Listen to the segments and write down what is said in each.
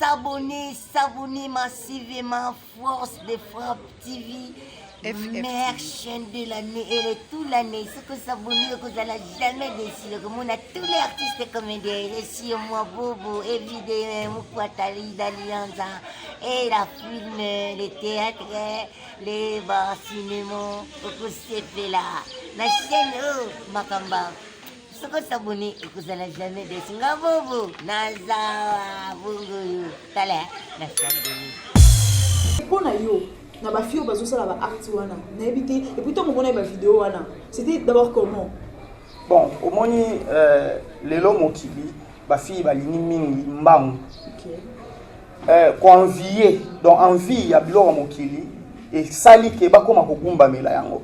s'abonner massivement Force de Frappe TV. Meilleure chaîne de l'année et toute l'année. Ce que s'abonner, que vous n'allez jamais déçu. On a tous les artistes comédiens. Ici, moi, Bobo, évidemment, Moukwatali, d'Allianza, et la film, les théâtres, les bars, cinéma, que c'est fait là. La chaîne, oh, Makamba. Ce que s'abonner, que vous n'allez jamais déçu. Bobo, Naza, Bobo, Tala, la chaîne. Pour nous, na ba fio bazo sala ba acte wana na ebité et puis to mo mona ba vidéo wana c'était d'abord comment bon au moni lelo mokili ba fille ba lini mingi mbangu ko envier donc envie ya biloko mokili et sali ke ba koma kogumba mela yango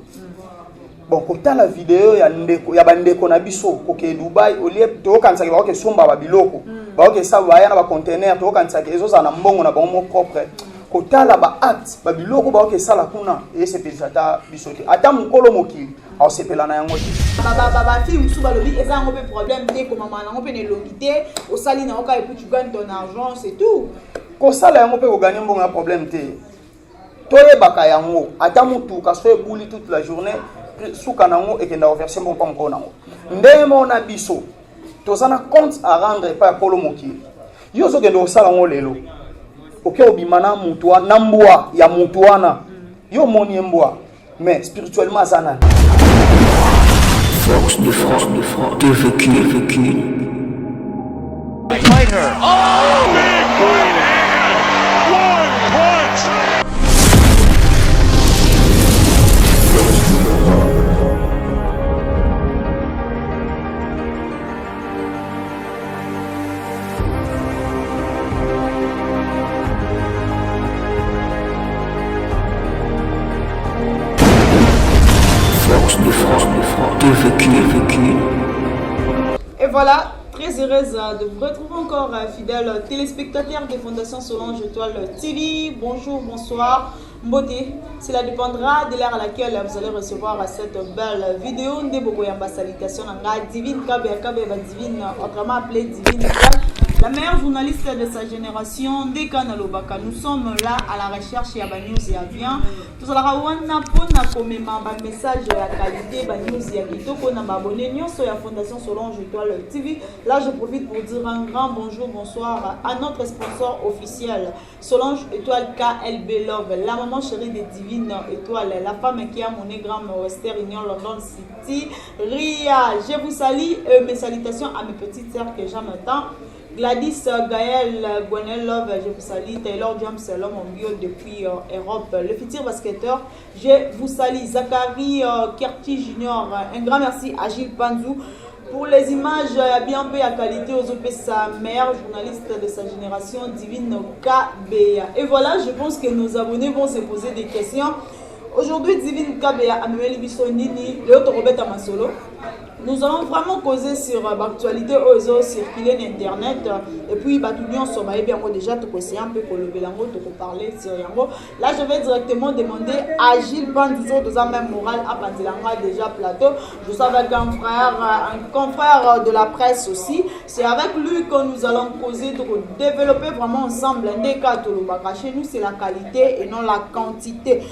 bon kota la vidéo ya ndeko ya bandeko na biso ko ke Dubai au lieu to kanisa ke ba ko somba ba biloko ba ko sa ba ya na ba container to kanisa ke ezo na mbongo na bango propre kotala ba acte ba biloko ba ke sala kuna et c'est pesata bisote ata mukolo mokili au sepela na yango ba fille musu ba lobi eza ngo pe problème te ko mama na ngo pe ne longité au sali na oka et puis tu gagnes ton argent c'est tout ko sala yango pe ko gagner mbongo na problème te toye baka yango ata mutu ka so ebuli toute la journée suka nango et kenda verser mbongo pa mko nango ndemo na biso tozana compte à rendre pa kolo mokili yo so kendo sala ngo lelo ok obimana mutwa nambwa ya mutwana yo moni mbwa mais spirituellement zana Force de frappe de vécu Fight her. Oh, big right hand. One punch. Et voilà, très heureuse de vous retrouver encore, fidèles téléspectateurs de Fondation Solange Étoile TV. Bonjour, bonsoir, beauté. Cela dépendra de l'heure à laquelle vous allez recevoir cette belle vidéo. Ndebogoyamba salutation divine divine, autrement appelée divine. La meilleure journaliste de sa génération, Dekana Lobaka. Nous sommes là à la recherche de la news et avion. Tout ça, on a un message de la qualité, la news et avion. On a abonné sur la Fondation Solange Étoile TV. Là, je profite pour dire un grand bonjour, bonsoir à notre sponsor officiel, Solange Étoile KLB Love, la maman chérie des divines étoiles, la femme qui a mon égramme Western Union London City, Ria. Je vous salue, mes salutations à mes petites sœurs que j'aime tant. Gladys, Gaël, Gwenel Love, je vous salue. Taylor James, l'homme en bio depuis Europe. Le futur basketteur, je vous salue. Zachary Kerti Junior, un grand merci à Gilles Panzou. Pour les images bien peu à qualité, aux OP, sa meilleure journaliste de sa génération, Divine KBA. Et voilà, je pense que nos abonnés vont se poser des questions. Aujourd'hui, Divine KBA, Amélie Bissonini, Léo Robert Amasolo. Nous allons vraiment causer sur l'actualité aux circuler Internet et puis tout sur bien déjà te conseiller un peu pour le bélango te parler sur yango. Là je vais directement demander à Gilles Bandouzo de sa même morale à Pandilanga déjà plateau. Je suis avec un confrère de la presse aussi. C'est avec lui que nous allons causer de développer vraiment ensemble un des cas chez nous c'est la qualité et non la quantité.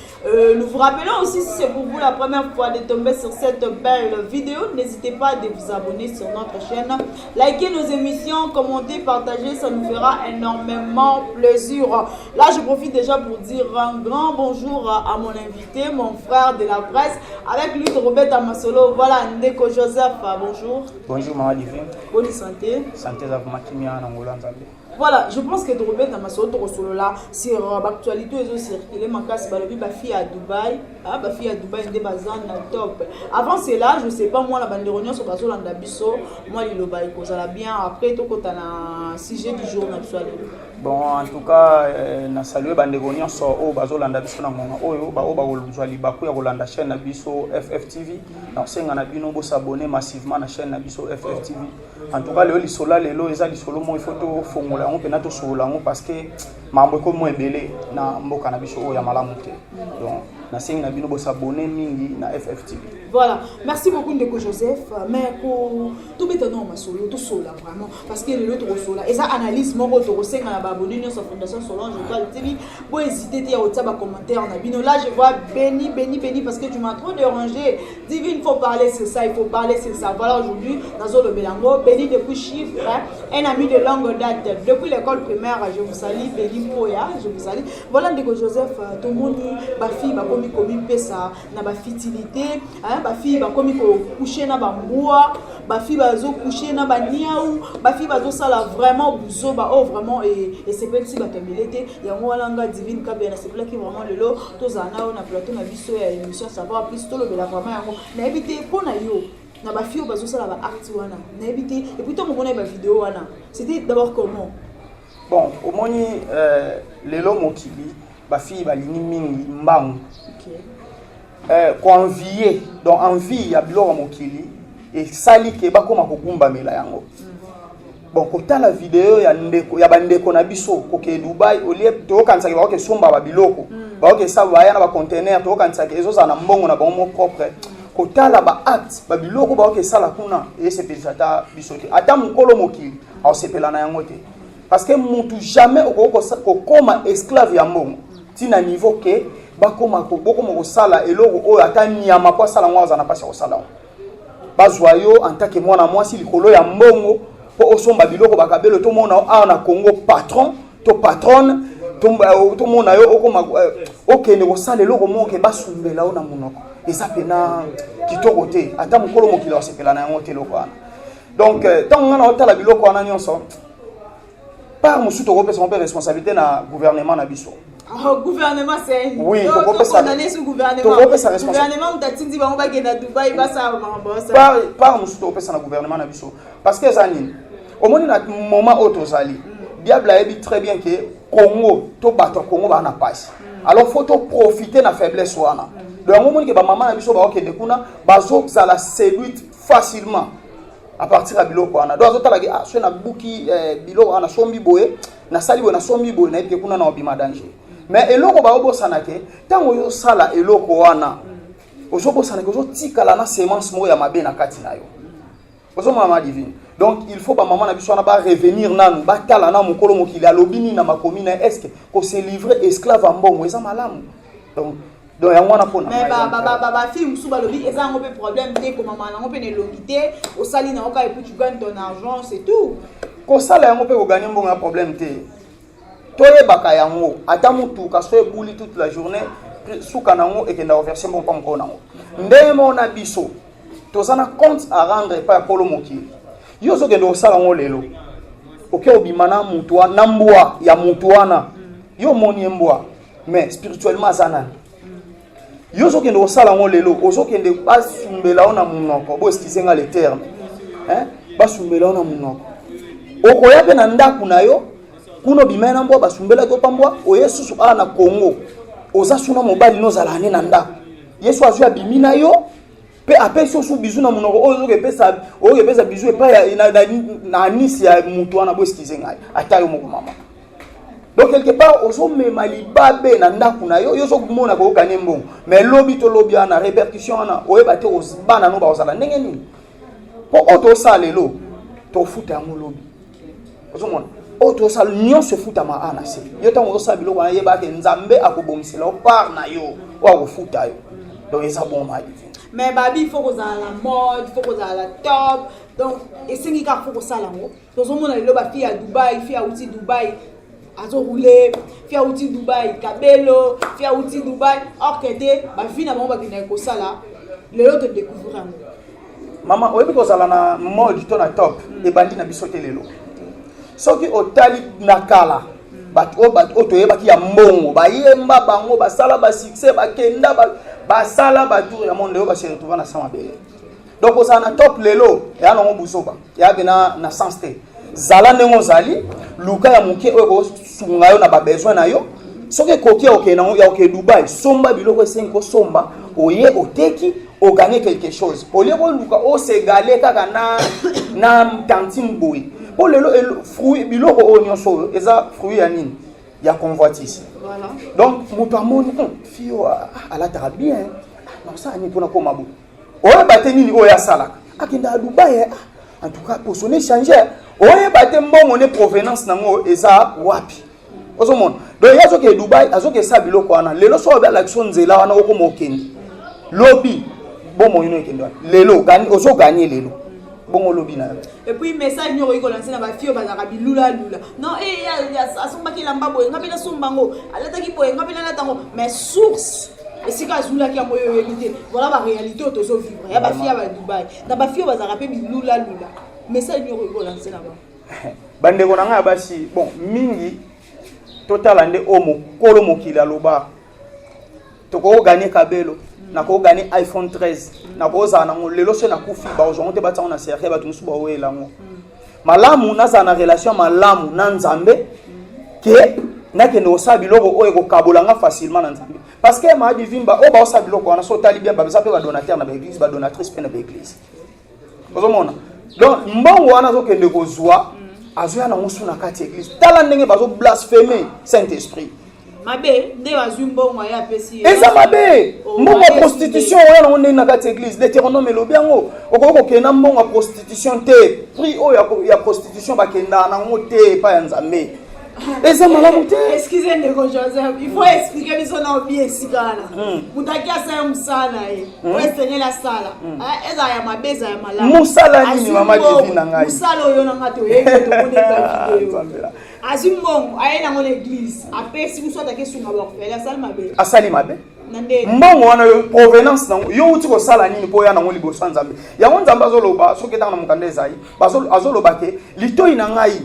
Nous vous rappelons aussi si c'est pour vous la première fois de tomber sur cette belle vidéo, n'hésitez pas de vous abonner sur notre chaîne, likez nos émissions, commentez, partagez, ça nous fera énormément plaisir. Là je profite déjà pour dire un grand bonjour à mon invité, mon frère de la presse, avec lui Robert Amasolo. Voilà, Ndeko Joseph, bonjour. Bonjour Maman Divine. Bonne santé. Santé za kumakimia na ngula nzambe. Voilà, je pense que Robert Amasolo là sur l'actualité ils ont circulé makas balobi ba fille à Dubaï, ah ba fille à Dubaï ndé bazan na top. Avant cela, je sais pas moi la bande réunion sur bazo landa biso, moi lilo ba ikozala bien après to kota na sujet du jour na biso. Bon en tout cas na saluer bande réunion sur o bazo landa biso na ngonga oyo ba o ba kolunzwa libaku ya kolanda chaîne na biso FFTV. Donc senga na bino bo s'abonner massivement na chaîne na biso FFTV. En tout cas le lisola lelo eza lisolo mo il faut to fongola on peut na to sola parce que mambo ko mo ebele na mboka na biso o ya malamu te. Donc na sengi na bino bo s'abonner mingi na FFTV. Voilà, merci beaucoup Ndeko Joseph. Mais pour tout bétonnement masolo, tout sola vraiment parce que le autre sola et ça analyse mon retour au sein à la abonné sur Fondation Solange Étoile TV. Pour hésiter à au commentaire na bino là je vois béni parce que tu m'as trop dérangé. Divine, il faut parler sur ça, il faut parler sur ça. Voilà aujourd'hui dans le Belango, béni depuis chiffre, un ami de longue date depuis l'école primaire, je vous salue, béni Poya, je vous salue. Voilà Ndeko Joseph, tout le monde ba fille ba komi pesa na ba fertilité, hein, ba fille ba komi ko coucher na ba mboa, ba fille ba zo coucher na ba niaou, ba fille ba zo sala vraiment buzo ba oh vraiment et c'est pas si ba kamilete ya ngwala nga divine kabe na c'est là qui vraiment le lot tous ana na plateau na biso ya émission savoir plus tout le bela vraiment yango na éviter pona yo na ba fille ba zo sala ba art wana na éviter et puis to mo mona ba vidéo wana c'était d'abord comment bon au moni lelo mokili ba fille ba lini mingi mbangu convier donc envie ya biloko mokili et sali ke ba koma kokumba mela yango bon kota la vidéo ya ndeko ya bandeko na biso koke Dubai olie to kanisa ke ba ke somba ba biloko ba ke sa ba ya na ba container to kanisa ke ezoza na mbongo na bango propre kota la ba acte ba biloko ba ke sala kuna et c'est peut-être biso te ata mukolo mokili au sepela na yango te parce que mutu jamais ko koma esclave ya mbongo tina niveau ke bakoma ko bokoma ko sala eloko oyo ata nyama kwa sala ngwaza na pasi ko sala bazwa yo en tant que mwana mwasi likolo ya mbongo po osomba biloko bakabelo to mona a na Congo patron to patronne to mona yo okoma okende ko sala eloko mo ke basumbela ona munoko eza pena kitoko te ata mukolo mokilo sepela na yango te loko ana donc tant ngana otala biloko ana nyonso par musuto ko pesa mon responsabilité na gouvernement na biso. Oh, gouvernement c'est oui, condamné sous gouvernement. Gouvernement t'atindi ba ngba na Dubai ba sa ba par musuto ko pesa na gouvernement na biso parce que zanini au moins na moment autozali diable a dit très bien que Congo to bato Congo ba na passe alors faut to profiter na faiblesse wana donc au moins que ba maman na biso ba okende kuna bazo zala séduite facilement à partir à biloko wana donc azotala ki ah so na buki biloko ana sombi boye na sali boye na sombi boye na yebike kuna na obima danger mais eloko ba obosana ke tango yo sala eloko wana ozobosana ke ozotikala na semence mo ya mabe na kati na yo ozomama divine donc il faut ba maman na biso na ba revenir nanu ba tala na mokolo mokili alobini na makomina est-ce ko se livrer esclave mbongo eza malamu donc yangwana pona mais ba fille musu ba lobi eza ngo pe problème te ko mama na ngo pe ne longité au sali na oka et puis tu gagnes ton argent c'est tout ko sala yango pe ko gagner mbongo ya problème te toye baka yango ata mutu ka so ebuli toute la journée suka nango et kenda verser mbongo pa mko nango ndemo na biso tozana compte à rendre pa polo mokili yo so kendo sala ngo lelo oke obimana mutu na mbwa ya mutu wana yo moni mbwa mais spirituellement azana yo so kendo sala ngo lelo ozo kende basumbela ona munoko bo eskizenga le terme hein basumbela ona munoko okoya pe na ndaku na yo kuno bimena mbwa basumbela ko pambwa o Yesu ala na Congo oza suna mobali no zala ne na ndaku Yesu azua bimina yo pe apesi osu bizu na munoko ozo ke pesa bizu epa na anisi ya mutu wana bo eskizenga ata yo moko mama. Donc quelque part ozo mema libabe na ndaku na yo zo kumona ko gagner mbongo mais lobi to lobi ana répercussion ana oyeba te ozibana no ba ozala ndenge nini po oto salelo to futa ngo lobi ozo mona oto sal nyon se futa ma ana se yo tango ozo sabilo wana yeba ke nzambe akobomisela o par na yo wa ko futa yo donc eza bon ma divine mais babi il faut que ça la mode il faut que ça la top donc et c'est qui faut que ça la ngo ozo mona le ba fille à Dubai fille à outi Dubai azo rouler fia outi Dubai kabelo fia outi Dubai orkete ba vie na bango ba kina ko sala le autre découvrir maman oyebi ko sala na mode to na top e bandi na biso te lelo soki otali na kala bato to yeba ki ya mbongo ba yemba bango ba sala ba succès ba kenda ba sala ba tour ya monde yo ba se retrouver na sama bele donc o sana top lelo ya no busoba ya bena na sens te zala nengo zali luka ya muke oyo sunga yo na ba besoin na yo soki koki oke na ya oke Dubai somba biloko 5 somba oye oteki o gagner quelque chose au lieu ko luka o se gale kaka na tantine boy po lelo fruit biloko o nyonso eza fruit ya nini il y a convoitise. Voilà. Donc moto amoni fio ala tara bien. Non ça ni pona ko mabu. Oye bateni ni oya sala. Akenda à Dubaï. En tout cas pour son échanger. Oye batem bon on est provenance nango eza wapi. Ozomona. Donc yazo ke Dubaï azo ke sabilo ko ana. Lelo so ba l'action nzela wana oko mokendi. Lobby bon mo ino ekendo. Lelo gani ozo gagner lelo. Bon lobby na. Et puis message nyoro iko lancer na ba fio bazaka bilula lula. Non ya asomba ki lamba boye ngapela sombango. Alata ki boye ngapela na tango mais source. Et si ka zula ki amoyo réalité. Voilà la réalité autoso vivre. Ya ba fio ba Dubaï. Na ba fio bazaka pe bilula lula. Message nyoro iko lancer na ba. Bande ko na nga basi bon mingi total ande omo kolo mokili aloba. Toko gagner kabelo. Nako gagné iPhone 13 nako za nango lelo se na kufi ba ojonte ba tsana serre ba tunsu ba wela ngo malamu na za na relation malamu na nzambe ke na ke no sabi loko o eko kabolanga facilement na nzambe parce que ma divimba o ba o sabi loko na so tali bien ba pe ba donateur na ba église ba donatrice pe na ba église ozomona donc mbongo wana zo kende ko zwa azoya na musu na kati église tala ndenge ba zo blasphémer Saint-Esprit mabe nde wazumbongo ya pesi eza mabe mbongo prostitution wana on est na kati église Deutéronome lobiango okoko kena mbongo prostitution te prix o ya prostitution bakenda na ngote pa ya nzambe eza malamu te excusez ndeko Joseph il faut expliquer biso na bien sikana mutaki asa msana pour enseigner la sala eza ya mabeza ya malamu musala nini mama divina ngai musala oyo na ngato yeko to koneka video azimbongo ayena ngone église apesi muso atake sunga ba kufela sala mabe asali mabe nande mbongo wana yo provenance nango yo uti ko sala nini po ya nango liboso nzambe yango nzambe azoloba soki tanga na mukande ezai azoloba ke litoi na ngai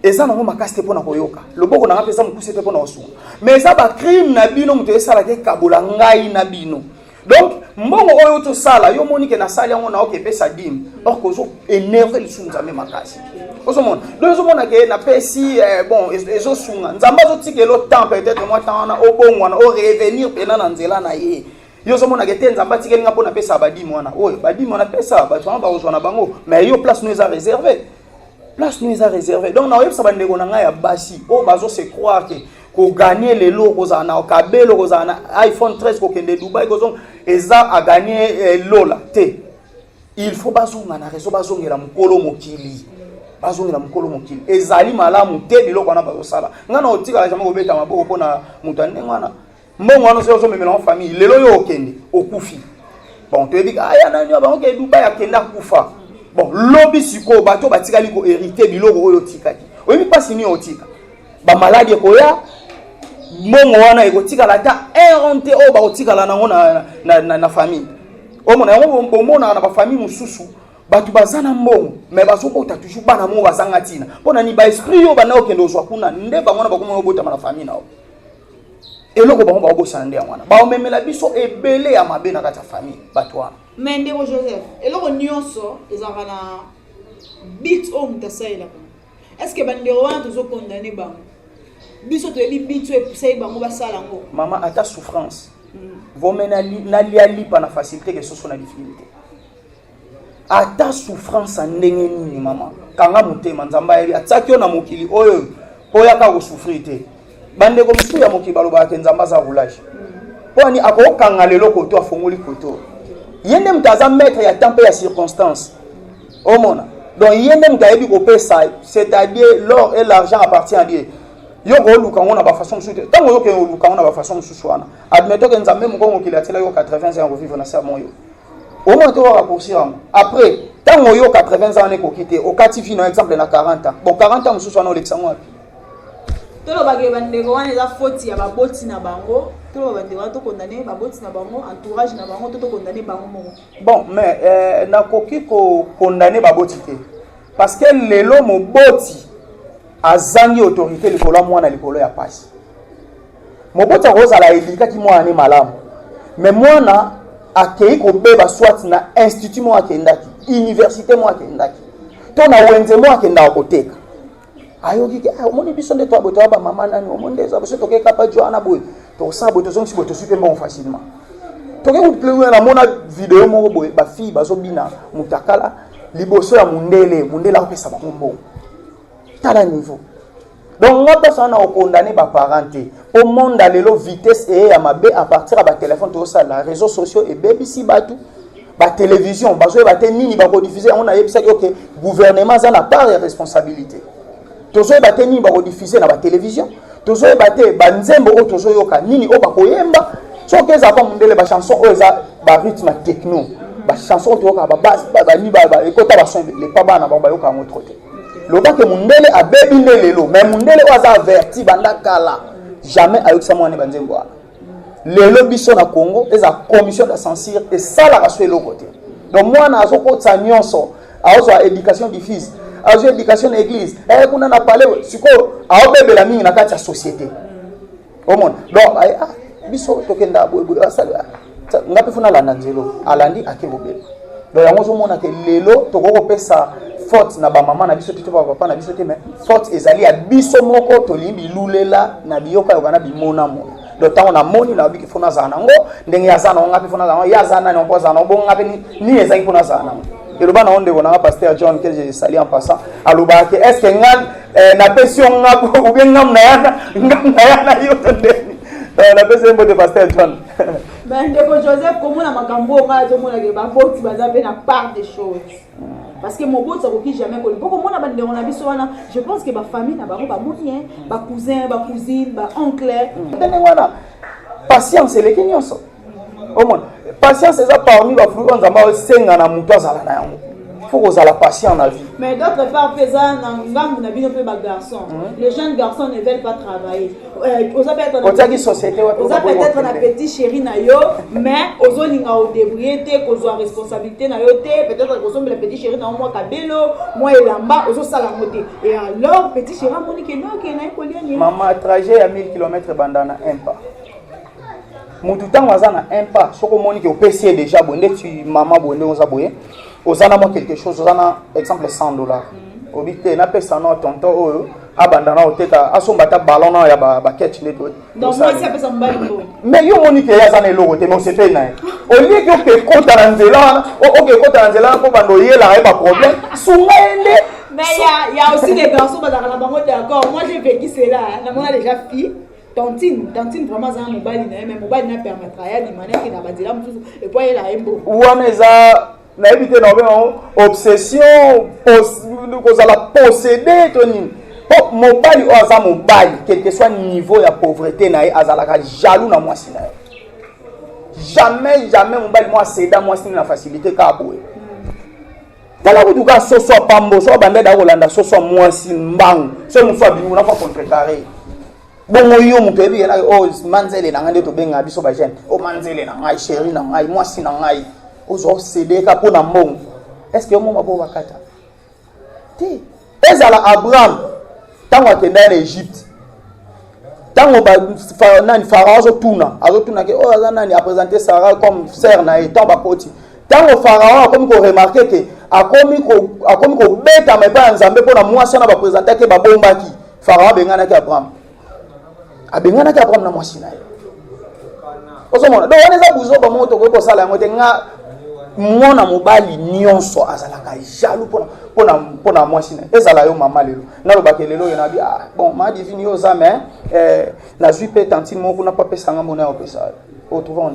eza nango makasi te pona koyoka loboko na ngapesa mukuse te pona osunga mais eza ba crime na bino muto esala ke kabola ngai na bino donc mbongo oyo to sala yo moni ke na sala yango na okepesa dim or ko zo énerver le sunzambe makasi ozomona donc ozomona ke na pesi bon ezo sunga nzamba zo tikelo temps peut-être moi temps na obongwana o revenir pena na nzela na ye yo ozomona ke te nzamba tikeli nga pona pesa badimo wana oyo badimo na pesa bato wana ba ozwana bango mais yo place nous a réservé place nous a réservé donc na oyebisa bandeko na ngai ya basi o bazo se croire que ko gagner les lots ko na kabelo ko na iPhone 13 ko kende Dubai ko zong eza a gagner lola te il faut bazonga na réseau bazongela mukolo mokili bazongela mukolo mokili ezali malamu te biloko na bazo sala ngana otika la jambo beta maboko pona mutane ngwana mbongo wana so memela en famille lelo yo okende okufi bon te dit aya na nyo ba ke Dubai akenda kufa bon lobby siko bato batikali ko hériter biloko oyo tikaki oyebi pasi ni otika ba maladie ko ya mbongo wana ekotikala ta errante o ba otikala nango na famille o mona yango bomona na ba famille mususu batu bazana mbongo mais bazokota toujours bana mo bazanga tina pona ni ba esprit yo bana okende ozwa kuna nde bango na bakoma obota na famille nao eloko bango ba obosana nde wana ba omemela biso ebele ya mabe na kata famille batu wana mais ndeko Joseph eloko nyonso ezaka na bit o mutasaila est-ce que bandeko wana tozo condamner bango biso to ebi bit e poussé bango basala ngo mama ata souffrance vomena na lipa na facilité que ce soit na difficulté ata souffrance ndenge nini mama kanga mutema nzamba yebi ataki na mokili oyo oyaka ko souffrir te bandeko musu ya mokili baloba ke nzamba za roulage poni akokanga lelo koto afongoli koto yende mtaza maître ya temps ya circonstance omona donc yende mtayebi ko pesa c'est-à-dire l'or et l'argent appartient à Dieu yo ko luka ngona ba façon musu tango yo ke luka ngona ba façon musu wana admettons que nzambe mukongo kila tela yo 80 ans revivre na sermon yo au moins to raccourcir après tango yo 80 ans ne ko quitter au katifi no exemple na 40 ans bon 40 ans musu wana olekisa ngwa tolo bagé bandeko wana eza faute ya baboti na bango tolo bandeko wana to condamner baboti na bango entourage na bango to condamner bango mongo bon mais na koki ko condamner baboti te parce que lelo moboti azangi autorité likolo mwana likolo ya pasi moboti akozala elikaki mwana malamu mais mwana akei kobeba swat na institut mo akendaki université mo akendaki to na wenze mo akenda koteka ayoki ke omoni biso nde to boto ba mama nani omonde za boso toke kapa joana boy to sa boto zongi boto super bon facilement toke ko plewe na mona vidéo mo boy ba fille bazo bina mutakala liboso ya mundele akopesa bango mbongo tala niveau Donc moi personne n'a condamné par parenté au monde à l'élo vitesse et à ma b à partir à téléphone tout ça les réseaux sociaux et baby si batou ba télévision bazo ba nini ba diffuser on a yebisa que OK gouvernement ça n'a pas de responsabilité tozo ba nini ba diffuser na ba télévision tozo ba te ba nzembo o tozo yoka nini o ba koyemba so que ça pas mondele ba chanson o za ba rythme techno ba chanson to yoka ba base ba ni ba ekota ba son les pas bana ba yoka en autre loba ke mondele a bebi lelo mais mondele o za averti banda kala jamais avec ça moi ne banzembo lelo biso na Congo eza commission de censure et ça la raso elo côté donc moi na zo ko tsanyonso azo éducation du fils azo éducation église kuna na parler siko ao bebela mingi na kati ya société au monde donc biso tokenda bobo asala ngapi funa la nzelo alandi akebobela donc yango zo mona ke lelo tokoko pesa faute na ba maman na biso tete ba papa na biso te mais faute ezali ya biso moko tolimbi lulela na biyoka yokana bimona mo donc tant on a moni na biki funa za nango ndenge ya za na ngapi funa za ya za na ngo za na bo ngapi ni ezali funa za na et le bana onde bona pasteur John que j'ai sali en passant aloba ke est-ce que ngal na pension ngako ou bien ngam na yana yo tende la pension de pasteur John ben de Joseph comme na makambo nga zo mona ke ba boti baza pe na part des choses parce que mon bot ça qui jamais connu beaucoup mon abandé on a biso wana je pense que ba famille na ba moyen ba cousin ba cousine ba oncle wana patience les kinyonso au moins patience c'est ça parmi ba flou on zamba senga na muto azala na yango faut que la patience dans la vie mais d'autre part faisant ngambu na bino pe ba garçon les jeunes garçons ne veulent pas travailler oza peut-être société oza peut-être na petit chéri na yo mais ozo linga o débrouiller te kozwa responsabilité na yo te peut-être kozo le petit chéri na moi kabelo moi elamba ozo sala moté et alors petit chéri moni ke no ke na ekoliani maman trajet à 1000 km bandana un pas mutu tango azana un pas soko moni ke o PC déjà bonde tu maman bonde oza boye ozana moi quelque chose ozana exemple $100 obité na pesa no tonton oyo abandana oteka asombata ballon na ya ba catch network donc moi c'est pesa mbali ngo mais yo moni ke ya zana eloko te mais c'est pe na au lieu que ke kota na nzela OK kota na nzela ko bando yela ya ba problème sunga ende mais il y a aussi des garçons dans la bango d'accord moi j'ai vécu cela na mona déjà fille Tantine vraiment ça mobile na mais mobile na permettra ya di manière que na badila mususu et puis elle a embo wana za na ebité na ben obsession kozala posséder toni mobile o aza mobile quel que soit niveau ya pauvreté na azalaka jaloux na mwasi na jamais mobile moi céda mwasi na facilité ka boye tala kutuka soso pambo so bande da kolanda soso mwasi mbangu so muso abingu na fa contrecarrer bongo yo muto ebi na manzele na ngande to benga biso ba jeune manzele na ngai chéri na ngai mwasi na ngai ozo céder ka pona mbongo est-ce que mo mabo bakata ti ezala Abraham tango akenda na Égypte tango ba nani Pharaon azotuna ke aza nani a présenter Sarah comme sœur na étant ba koti tango Pharaon akomi ko remarquer que akomi ko beta mais pas nzambe pona mwasi na ba présenter ke ba bombaki Pharaon bengana ke Abraham na mwasi na ye osomona donc on eza buzo ba moto ko sala yango te nga mwana mobali nyonso azalaka jaloux pona mwasi na ezala yo mama lelo nalobaka lelo yo na bi bon ma divini yo za mais na zui pe tantine moko na pa pesa nga mona opesa o trouvons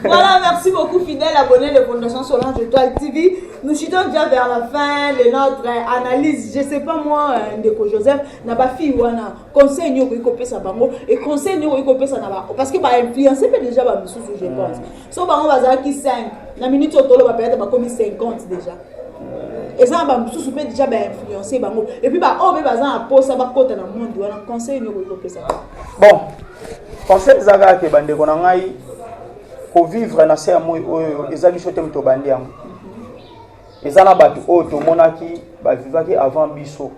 Voilà, merci beaucoup fidèles abonnés de Fondation Solange Étoile TV. Nous chutons déjà vers la fin de notre analyse. Je sais pas moi, Ndeko Joseph, n'a pas fille ou un conseil n'y a pas ça bango et conseil n'y a pas ça n'a parce que par influencer peut déjà ba misusu je pense. So bango bazala qui 5, la minute au tolo va peut-être ba comme 50 déjà. Et ça ba misusu peut déjà ba influencer bango et puis ba oh be bazala poste ça ba kota na monde wana conseil n'y a pas ça. Bon. Conseil zaga ke bande ko na ngai ko vivre na se amoy oyo ezali chote mto bande yango ezala batu o to monaki ba vivaki avant biso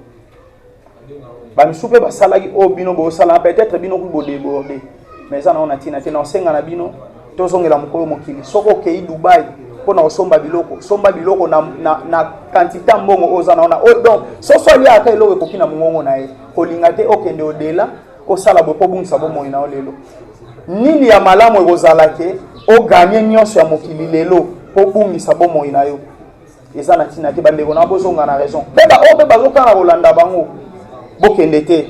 ba misupe ba salaki o bino bo sala peut-être bino ku bo déborder mais ça na on atina tena senga na bino to zongela mukolo mokili soko ke Dubai pona osomba biloko na quantité mbongo ozana ona donc so so ya ka eloko ko kina mungongo na ye ko lingate okende odela osala bo pobungisa bo moyi na lelo nini ya malamu ekozala ke o gagner nyonso ya mokili lelo pobungisa bo moyi na yo eza na tina te bandeko na bozonga na raison mpe bazokana kolanda bango bokende te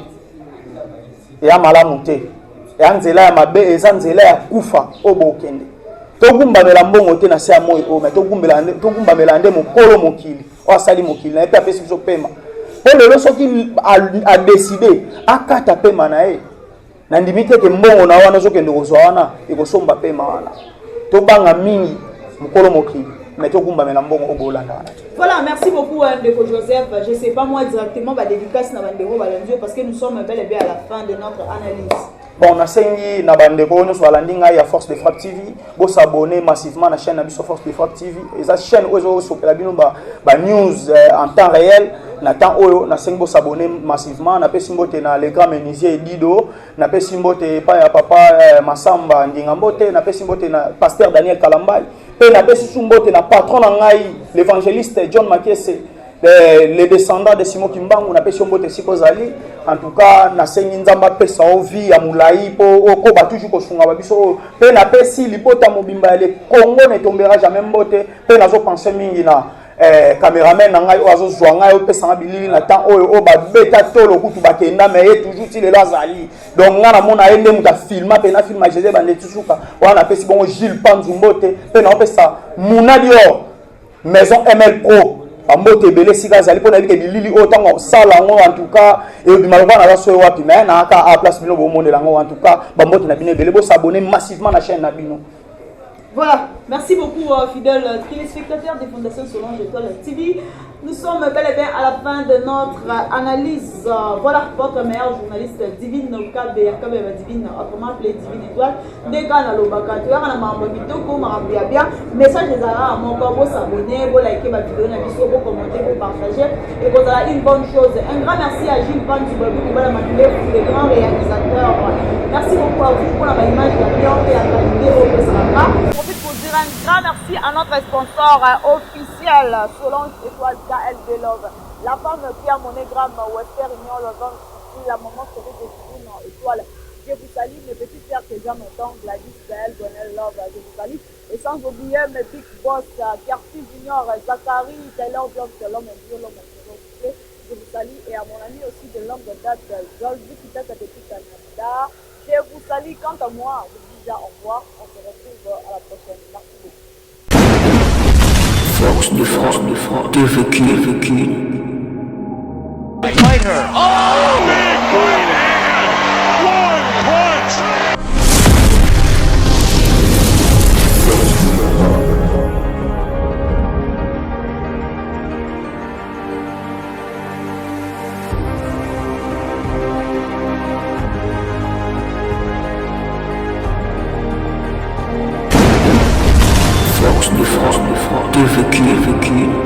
eya malamu te eya nzela ya mabe eza nzela ya kufa oyo bokende togumbamela mbongo te na se ya moi oyo me togumbamela nde mokolo mokili oyo asali mokili na ye mpe apesi biso pema mpo lelo soki adeside akata pema na ye nandimi teke mbongo na wana ozokende kozwa wana ekosomba pema wana tobanga mingi mokolo mokili mais togumbamela mbongo oyo bolanda wana. Voilà, merci beaucoup Ndeko Joseph. Je ne sais pas moi directement ma dédicace na bandeko balandio parce que nous sommes bel et bien à la fin de notre analyse. Bon, on a saigné na bandeko nous sur la ligne à Force de Frappe TV. Vous s'abonner massivement à la chaîne Abisso Force de Frappe TV. Et la chaîne où sur la bino ba news en temps réel. Na temps où na saigné vous s'abonner massivement. Na pe simbote na l'écran menuisier Dido. Na pe simbote pa ya papa Masamba Ndingambote. Na pe simbote na pasteur Daniel Kalambay. Pe na pe simbote na patron ngai l'évangéliste John Makese. Les descendants de Simon Kimbangu on appelle Sombote Sikozali. En tout cas na sengi nzamba pesa ovi ya mulai po okoba toujours kosunga babiso pe na pesi lipota mobimba le Congo ne tombera jamais mbote pe nazo penser mingi na cameraman na ngai ozo zwa ngai opesa na bilili na temps oyo ba beta tolo kutu bakenda mais ye toujours ti le lazali donc ngana mona ende muta filma pe na filma José bande tsuka wana pesi bongo Gilles Panzumbote pe na opesa Munadio Maison ML Pro Ambote belé sika zali pona bike bilili otango sala ngo en tout cas et bimalwa na laso wapi mais na aka a place bino bo monde la ngo en tout cas bambote na bino belé bo s'abonner massivement à la chaîne na bino. Voilà, merci beaucoup fidèles téléspectateurs des Fondations Solange Étoile TV. Nous sommes bel et bien à la fin de notre analyse. Voilà votre meilleur journaliste Divine Kabe Divine, autrement appelé Divine Étoile. Dès qu'on a l'obaka, tu as un membre bitoko, marabia bien. Message des arabes, mon corps, s'abonner, vous liker ma vidéo, vous commenter, vous partager. Et vous avez une bonne chose. Un grand merci à Gilles Pan du Babu, pour les grands réalisateurs. Merci beaucoup à vous pour la image de la bien et la qualité au Saraka. Pour dire un grand merci à notre sponsor officiel Solange Étoile KLB Love, la femme qui a monogramme Wester Union Love, la maman chérie de Divine Étoile. Je vous salue mes petits frères que j'aime autant, Gladys, Gaël, Gonel Love, je vous salue. Et sans oublier mes big boss, Kerti Junior, Zachary, Taylor Jones, l'homme et l'homme je vous salue. Et à mon ami aussi de longue date, Joldi, qui tête depuis Canada. Je vous salue. Quant à moi, je vous dis au revoir. On se retrouve à la prochaine. Merci beaucoup. Force de frappe, vécu. Fight her. Oh, big right hand. One punch. Force de frappe, vécu.